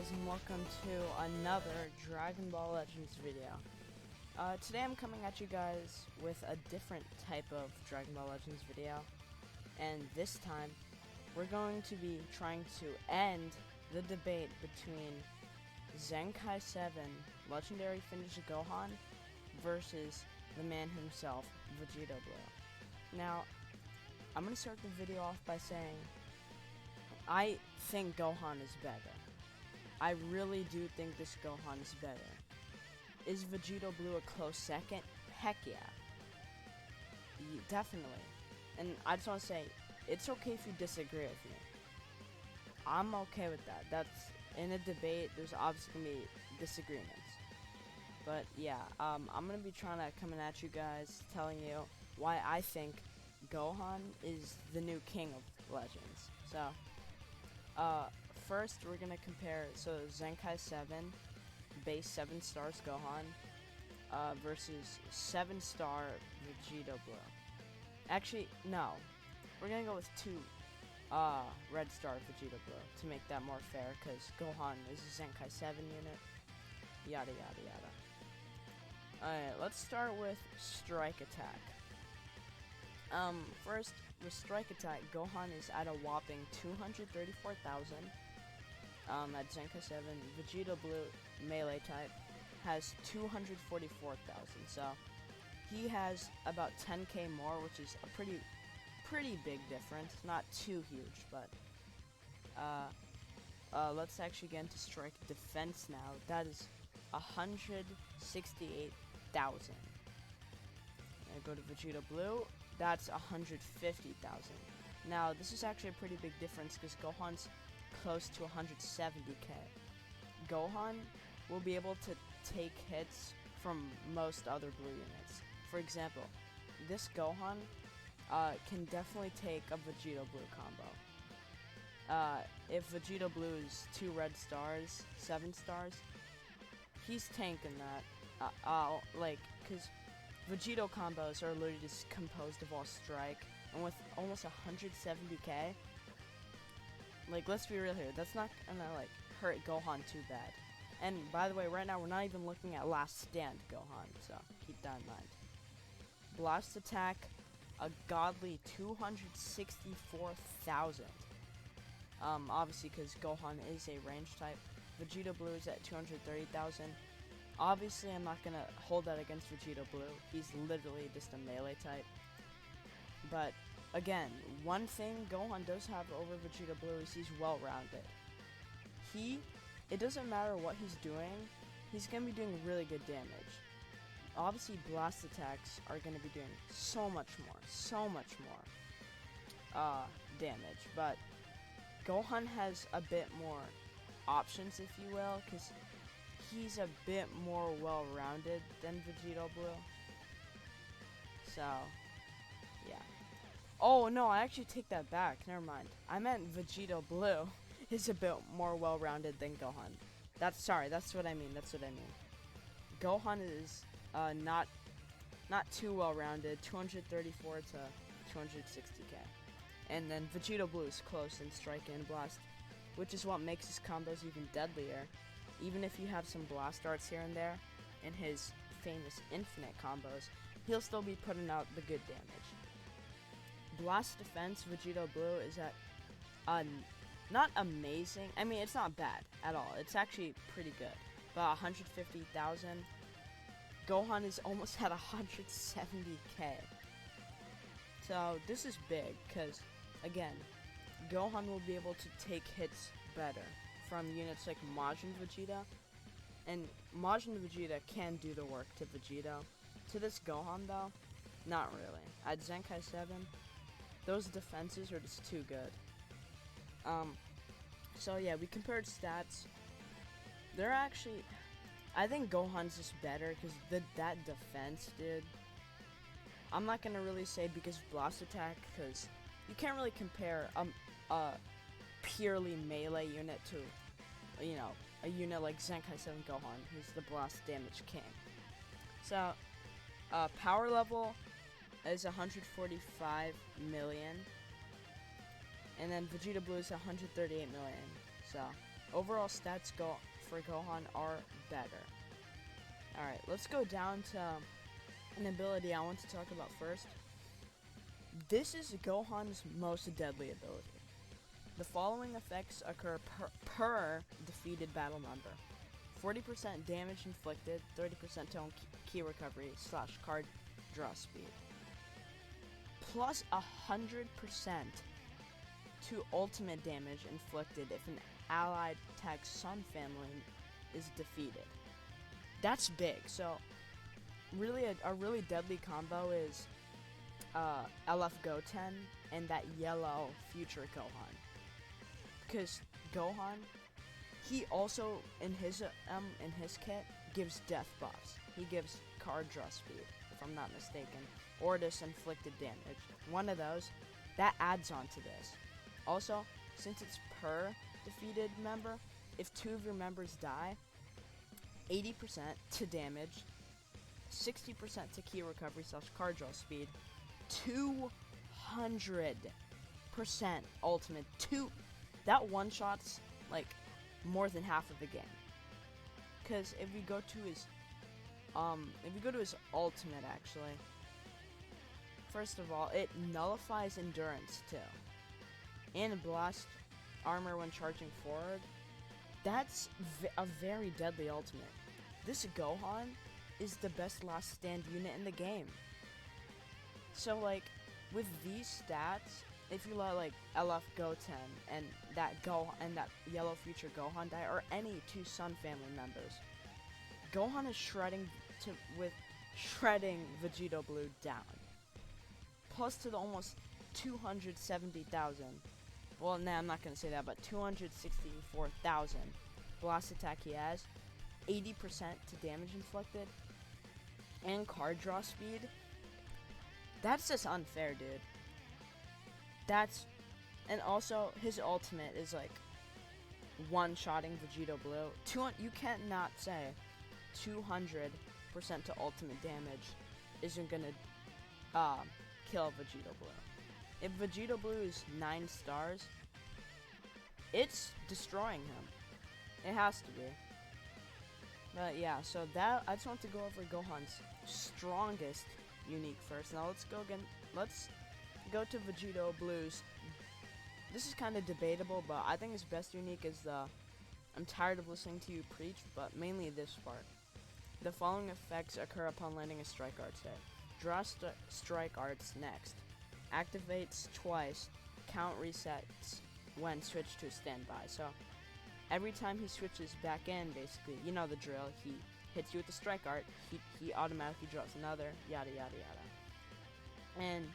guys, and welcome to another Dragon Ball Legends video. Today I'm coming at you guys with a different type of Dragon Ball Legends video, and this time we're going to be trying to end the debate between Zenkai 7 Legendary Finish Gohan versus the man himself, Vegito Blue. Now, I'm going to start the video off by saying I think Gohan is better. I really do think this Gohan is better. Is Vegito Blue a close second? Heck yeah. Definitely. And I just want to say, it's okay if you disagree with me. I'm okay with that. That's, in a debate, there's obviously going to be disagreements. But yeah, I'm going to be trying to come at you guys, telling you why I think Gohan is the new king of Legends. So, first we're gonna compare Zenkai 7 base 7 stars Gohan versus 7-star Vegito Blue. Actually, no. We're gonna go with 2 red star Vegito Blue to make that more fair, because Gohan is a Zenkai 7 unit. Yada yada yada. Alright, let's start with Strike Attack. First, with Strike Attack, Gohan is at a whopping 234,000. At Zenkai 7, Vegito Blue melee type has 244,000. So he has about 10k more, which is a pretty big difference. Not too huge, but let's actually get into Strike Defense now. That is 168,000. I go to Vegito Blue. That's 150,000. Now, this is actually a pretty big difference because Gohan's close to 170k. Gohan will be able to take hits from most other blue units. For example, this Gohan can definitely take a Vegito Blue combo. If Vegito Blue is 2 red stars, 7 stars, he's tanking that. Because Vegito combos are literally just composed of all strike, and with almost 170k, let's be real here, that's not gonna hurt Gohan too bad. And by the way, right now we're not even looking at Last Stand Gohan, so keep that in mind. Blast Attack, a godly 264,000. Obviously because Gohan is a range type. Vegito Blue is at 230,000. Obviously, I'm not going to hold that against Vegito Blue. He's literally just a melee type. But, again, one thing Gohan does have over Vegito Blue is he's well-rounded. It doesn't matter what he's doing, he's going to be doing really good damage. Obviously, blast attacks are going to be doing so much more damage. But Gohan has a bit more options, if you will, because he's a bit more well-rounded than Vegito Blue. So, yeah. Oh, no, I actually take that back. Never mind. I meant Vegito Blue is a bit more well-rounded than Gohan. That's what I mean. Gohan is not too well-rounded, 234 to 260k. And then Vegito Blue is close in Strike and Blast, which is what makes his combos even deadlier. Even if you have some blast arts here and there, in his famous infinite combos, he'll still be putting out the good damage. Blast defense, Vegito Blue is at, not amazing. I mean, it's not bad at all. It's actually pretty good. But 150,000. Gohan is almost at 170k. So this is big, because, again, Gohan will be able to take hits better from units like Majin Vegeta, and Majin Vegeta can do the work to Vegito. To this Gohan, though, not really. At Zenkai 7, those defenses are just too good. So yeah, we compared stats. They're actually, I think Gohan's just better, because that defense, dude. I'm not gonna really say because of blast attack, because you can't really compare a purely melee unit to, a unit like Zenkai 7 Gohan, who's the blast damage king. So, power level is 145 million, and then Vegeta Blue is 138 million. So, overall stats for Gohan are better. Alright, let's go down to an ability I want to talk about first. This is Gohan's most deadly ability. The following effects occur per defeated battle member. 40% damage inflicted, 30% to key recovery / card draw speed. Plus 100% to ultimate damage inflicted if an allied tag Sun family is defeated. That's big. So really a really deadly combo is LF Goten and that yellow future Gohan. Because Gohan, he also in his kit gives death buffs. He gives card draw speed, if I'm not mistaken, or this inflicted damage. One of those that adds on to this. Also, since it's per defeated member, if 2 of your members die, 80% to damage, 60% to key recovery / card draw speed, 200% ultimate. That one shot's like more than half of the game. Cause if we go to his ultimate, actually, first of all, it nullifies endurance too, and blast armor when charging forward. That's a very deadly ultimate. This Gohan is the best last stand unit in the game. So like, with these stats, if you let like LF Goten and that yellow future Gohan die, or any 2 Sun family members, Gohan is shredding Vegito Blue down. Plus to the almost 270,000. Well, nah, I'm not gonna say that, but 264,000 blast attack he has, 80% to damage inflicted, and card draw speed. That's just unfair, dude. And also his ultimate is like one-shotting Vegito Blue. You can't not say 200% to ultimate damage isn't gonna kill Vegito Blue. If Vegito Blue is 9 stars, it's destroying him. It has to be. But yeah, so that I just want to go over Gohan's strongest unique first. Now let's go to Vegito Blue's. This is kind of debatable, but I think his best unique is the I'm tired of listening to you preach, but mainly this part. The following effects occur upon landing a strike arts hit. Draw strike arts next. Activates twice. Count resets when switched to standby. So every time he switches back in, basically, you know the drill. He hits you with the strike art. He automatically drops another. Yada yada yada. And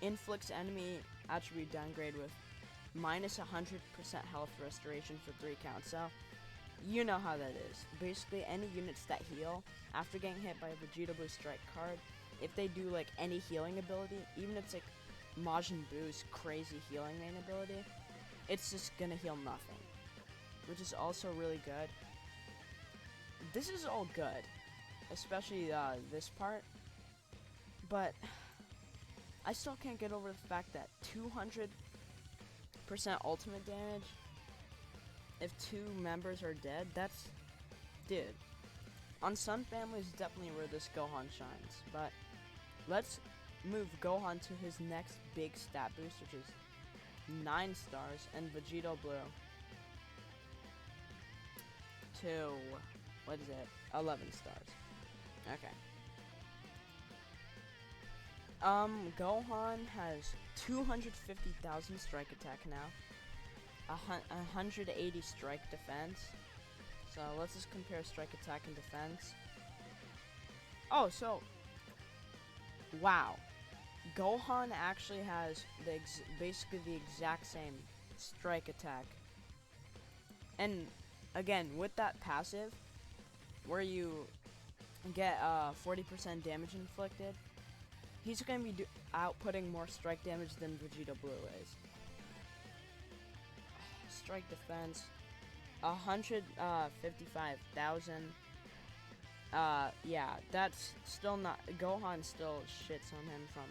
inflicts enemy attribute downgrade with minus 100% health restoration for 3 counts. So you know how that is. Basically, any units that heal after getting hit by a Vegito Blue strike card, if they do like any healing ability, even if it's like Majin Buu's crazy healing main ability, it's just gonna heal nothing, which is also really good. This is all good, especially this part, but I still can't get over the fact that 200% ultimate damage if 2 members are dead. That's, dude, on Sun Family is definitely where this Gohan shines. But let's move Gohan to his next big stat boost, which is 9 stars, and Vegito Blue to, 11 stars. Okay. Gohan has 250,000 strike attack now, 180 strike defense. So let's just compare strike attack and defense. Oh, so wow, Gohan actually has basically the exact same strike attack. And again, with that passive, where you get 40% damage inflicted, he's going to be outputting more strike damage than Vegito Blue is. Strike defense, 155,000. Yeah, that's still not. Gohan still shits on him from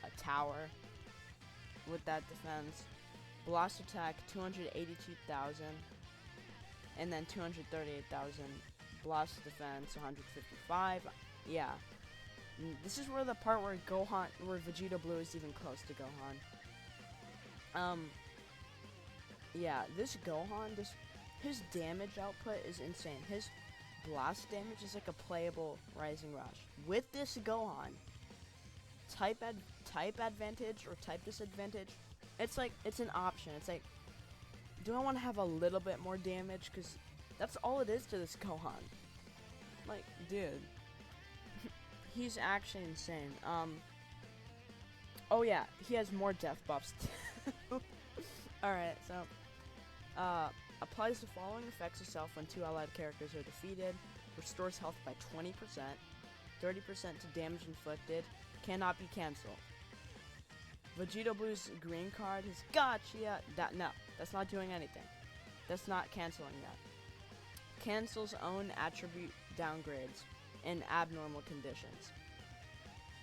a tower with that defense. Blast attack, 282,000. and then 238,000 blast defense, 155. Yeah. This is where the part where Vegito Blue is even close to Gohan. Yeah, this Gohan, his damage output is insane. His blast damage is like a playable Rising Rush. With this Gohan, type advantage or type disadvantage, it's an option. It's like, do I want to have a little bit more damage? Because that's all it is to this Gohan. Like, dude, he's actually insane. Oh yeah, he has more death buffs too. Alright, so, applies the following effects itself when 2 allied characters are defeated. Restores health by 20%, 30% to damage inflicted, cannot be cancelled. Vegito Blue's green card has gotcha. No, that's not doing anything. That's not canceling that. Cancels own attribute downgrades in abnormal conditions.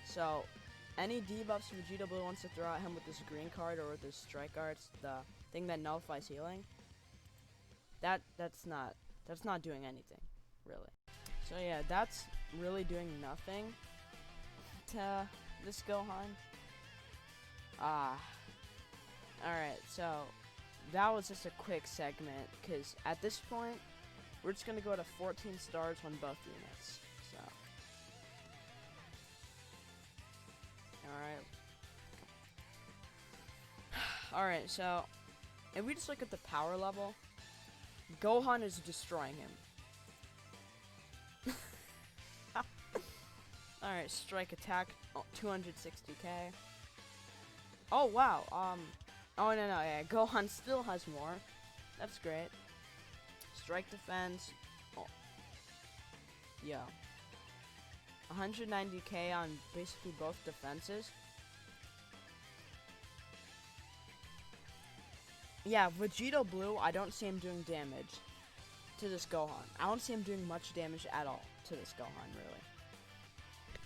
So, any debuffs Vegito Blue wants to throw at him with this green card or with this strike arts, the thing that nullifies healing, that's not doing anything, really. So yeah, that's really doing nothing to this Gohan. Alright, so that was just a quick segment, because at this point, we're just going to go to 14 stars on both units. So, Alright, so if we just look at the power level, Gohan is destroying him. Alright, strike attack, 260k. Oh, wow, oh, no, yeah, Gohan still has more. That's great. Strike defense, oh, yeah. 190k on basically both defenses. Yeah, Vegito Blue, I don't see him doing damage to this Gohan. I don't see him doing much damage at all to this Gohan, really.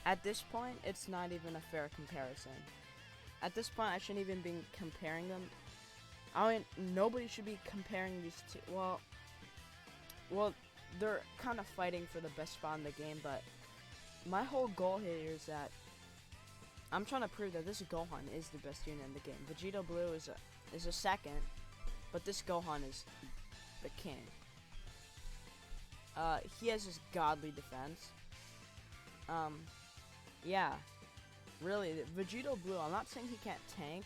At this point, it's not even a fair comparison. At this point, I shouldn't even be comparing them. I mean, nobody should be comparing these two. Well, they're kind of fighting for the best spot in the game, but my whole goal here is that I'm trying to prove that this Gohan is the best unit in the game. Vegito Blue is a second, but this Gohan is the king. He has this godly defense. Yeah, really, Vegito Blue, I'm not saying he can't tank.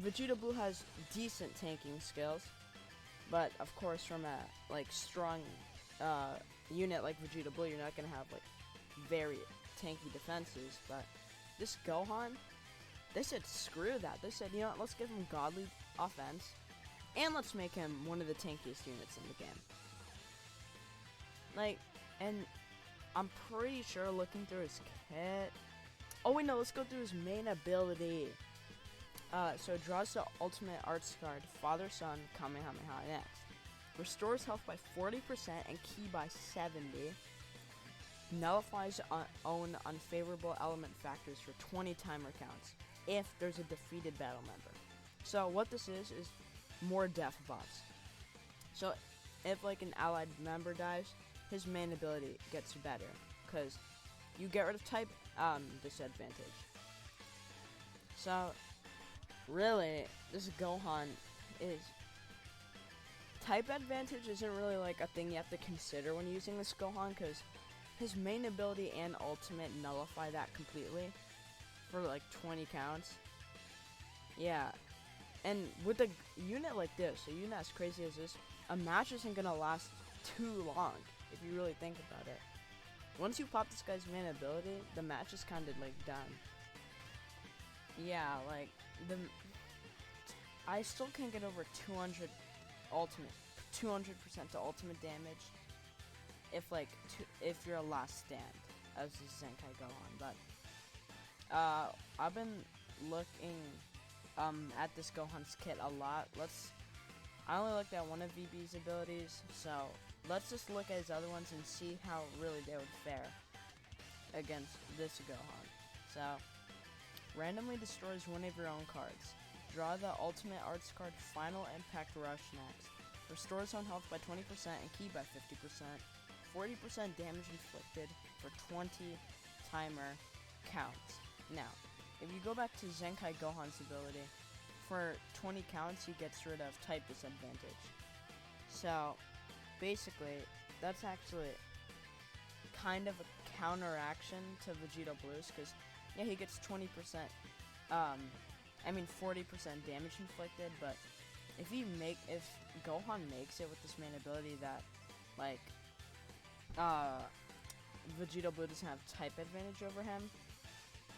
Vegito Blue has decent tanking skills, but of course from a, strong, unit like Vegito Blue, you're not gonna have, very tanky defenses, but this Gohan, they said screw that. They said, you know what, let's give him godly offense, and let's make him one of the tankiest units in the game. And I'm pretty sure looking through his kit... Oh wait, no, let's go through his main ability. So it draws the ultimate arts card, Father Son Kamehameha next. Restores health by 40% and ki by 70. Nullifies own unfavorable element factors for 20 timer counts if there's a defeated battle member. So what this is more death buffs. So if an allied member dies, his main ability gets better because you get rid of type disadvantage. So really, this Gohan is type advantage isn't really a thing you have to consider when using this Gohan, because his main ability and ultimate nullify that completely for 20 counts. Yeah, and with a unit like this, a unit as crazy as this, a match isn't gonna last too long if you really think about it. Once you pop this guy's main ability, the match is kind of done. Yeah, I still can't get over 200% to ultimate damage if you're a last stand as a Zenkai Gohan. But I've been looking at this Gohan's kit a lot. I only looked at one of VB's abilities, so let's just look at his other ones and see how really they would fare against this Gohan. So, randomly destroys one of your own cards. Draw the ultimate arts card Final Impact Rush next. restores own health by 20% and ki by 50%, 40% damage inflicted for 20 timer counts. Now, if you go back to Zenkai Gohan's ability, for 20 counts he gets rid of type disadvantage. So, basically, that's actually kind of a counteraction to Vegito Blues, because, yeah, he gets 20%, 40% damage inflicted, but if Gohan makes it with this main ability that, like, Vegito Blue doesn't have type advantage over him,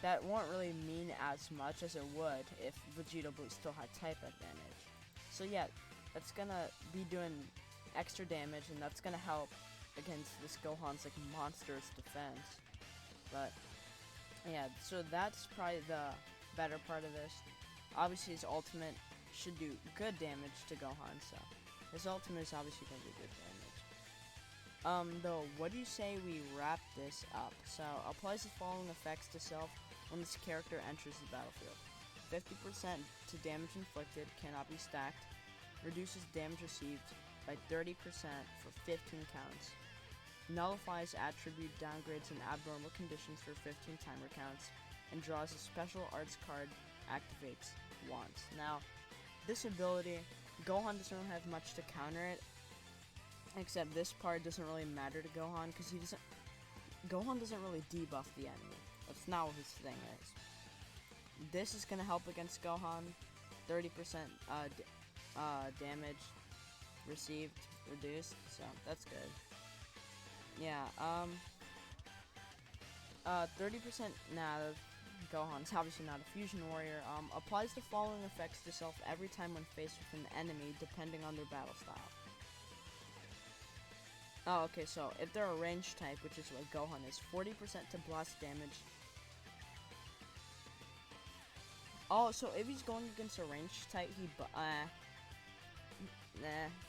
that won't really mean as much as it would if Vegito Blue still had type advantage. So yeah, that's gonna be doing extra damage, and that's gonna help against this Gohan's like monstrous defense. But yeah, so that's probably the better part of this. Obviously his ultimate should do good damage to Gohan, so his ultimate is obviously gonna do good damage. Though, what do you say we wrap this up? So, applies the following effects to self when this character enters the battlefield. 50% to damage inflicted, cannot be stacked. Reduces damage received by 30% for 15 counts. Nullifies attribute downgrades and abnormal conditions for 15 timer counts. And draws a special arts card, activates once. Now, this ability, Gohan doesn't really have much to counter it, except this part doesn't really matter to Gohan, because Gohan doesn't really debuff the enemy. That's not what his thing is. This is gonna help against Gohan. 30% damage received reduced, so that's good. Yeah, 30%. Gohan's obviously not a fusion warrior. Applies the following effects to self every time when faced with an enemy, depending on their battle style. Oh, okay, so if they're a range type, which is what Gohan is, 40% to blast damage. Oh, so if he's going against a range type,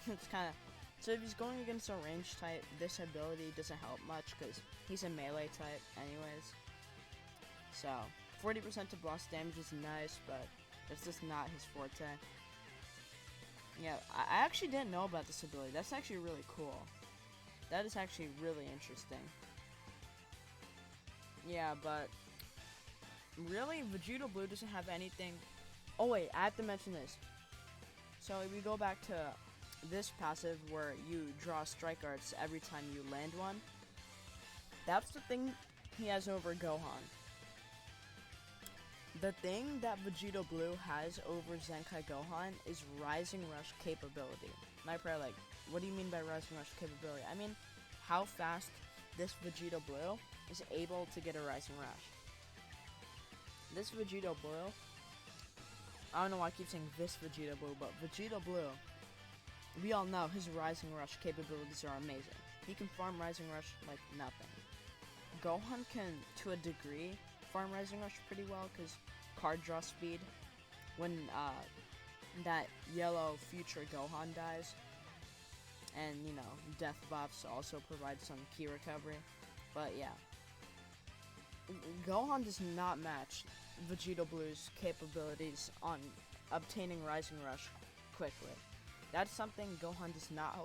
it's kind of... So if he's going against a range type, this ability doesn't help much, because he's a melee type anyways. So, 40% to blast damage is nice, but it's just not his forte. Yeah, I actually didn't know about this ability. That's actually really cool. That is actually really interesting. Yeah, but really, Vegito Blue doesn't have anything. Oh wait, I have to mention this. So if we go back to this passive where you draw strike arts every time you land one, that's the thing he has over Gohan. The thing that Vegito Blue has over Zenkai Gohan is Rising Rush capability. And I probably like, what do you mean by Rising Rush capability? I mean, how fast this Vegito Blue is able to get a Rising Rush. This Vegito Blue, I don't know why I keep saying this Vegito Blue, but Vegito Blue, we all know his Rising Rush capabilities are amazing. He can farm Rising Rush like nothing. Gohan can, to a degree, farm Rising Rush pretty well, because card draw speed, when that yellow future Gohan dies, and, you know, death buffs also provide some key recovery. But yeah, Gohan does not match Vegito Blue's capabilities on obtaining Rising Rush quickly. That's something Gohan does not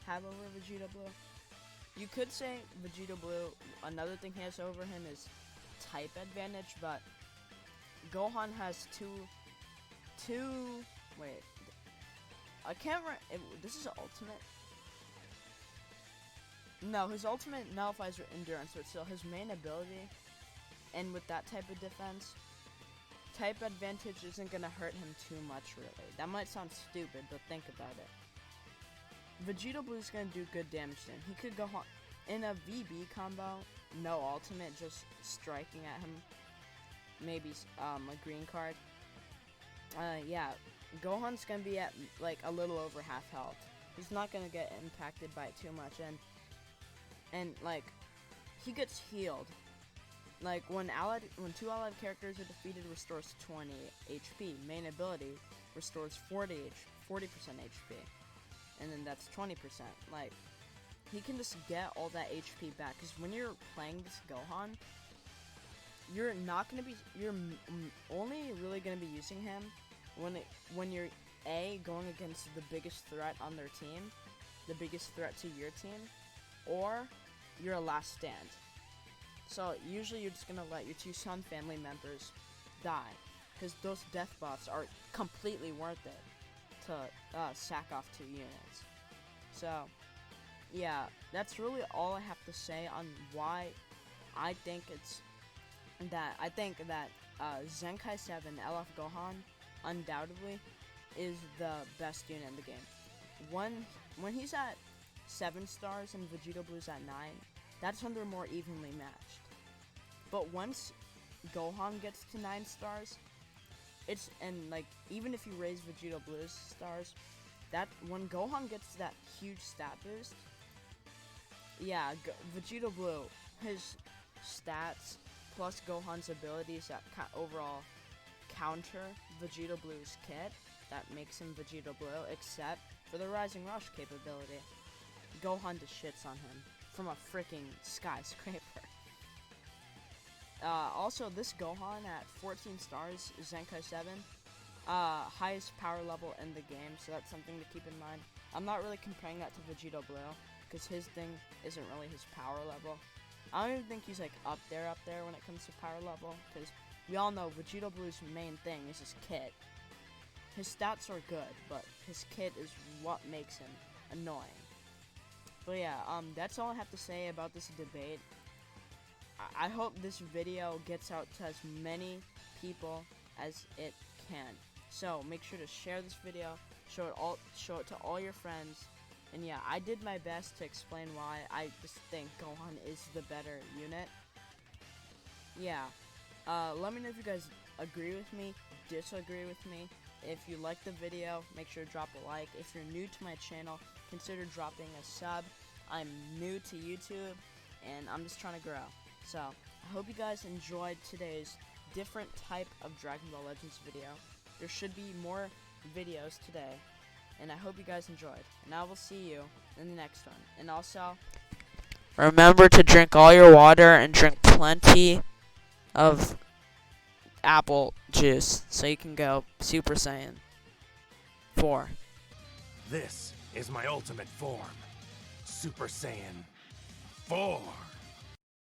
have over Vegito Blue. You could say Vegito Blue, another thing he has over him is type advantage, but Gohan has wait, I can't remember, this is ultimate? No, his ultimate nullifies endurance, but still his main ability, and with that type of defense, type advantage isn't gonna hurt him too much, really. That might sound stupid, but think about it. Vegito Blue is gonna do good damage to him. He could go in a VB combo, no ultimate, just striking at him. Maybe a green card. Yeah, Gohan's gonna be at like a little over half health. He's not gonna get impacted by it too much, and like he gets healed. Like when two allied characters are defeated, restores 20 HP. Main ability restores 40% HP, and then that's 20%. Like he can just get all that HP back, because when you're playing this Gohan, you're only really gonna be using him when you're A, going against the biggest threat on their team, the biggest threat to your team, or you're a last stand. So usually you're just gonna let your 2 Sun family members die, because those death buffs are completely worth it to sack off 2 units. So yeah, that's really all I have to say on why I think that Zenkai 7 LF Gohan undoubtedly is the best unit in the game. When he's at 7 stars and Vegito Blue's at 9, that's when they're more evenly matched. But once Gohan gets to 9 stars, even if you raise Vegito Blue's stars, that when Gohan gets that huge stat boost, yeah, Vegito Blue, his stats plus Gohan's abilities that overall counter Vegito Blue's kit, that makes him Vegito Blue, except for the Rising Rush capability. Gohan just shits on him from a freaking skyscraper. Also, this Gohan at 14 stars, Zenkai 7, highest power level in the game, so that's something to keep in mind. I'm not really comparing that to Vegito Blue, because his thing isn't really his power level. I don't even think he's up there when it comes to power level, because we all know Vegito Blue's main thing is his kit. His stats are good, but his kit is what makes him annoying. But yeah, that's all I have to say about this debate. I hope this video gets out to as many people as it can. So make sure to share this video, show it to all your friends, and yeah, I did my best to explain why I just think Gohan is the better unit. Yeah, let me know if you guys agree with me, disagree with me. If you like the video, make sure to drop a like. If you're new to my channel, consider dropping a sub. I'm new to YouTube, and I'm just trying to grow. So, I hope you guys enjoyed today's different type of Dragon Ball Legends video. There should be more videos today, and I hope you guys enjoyed. And I will see you in the next one. And also, remember to drink all your water and drink plenty of apple juice so you can go Super Saiyan 4. This is my ultimate form, Super Saiyan 4.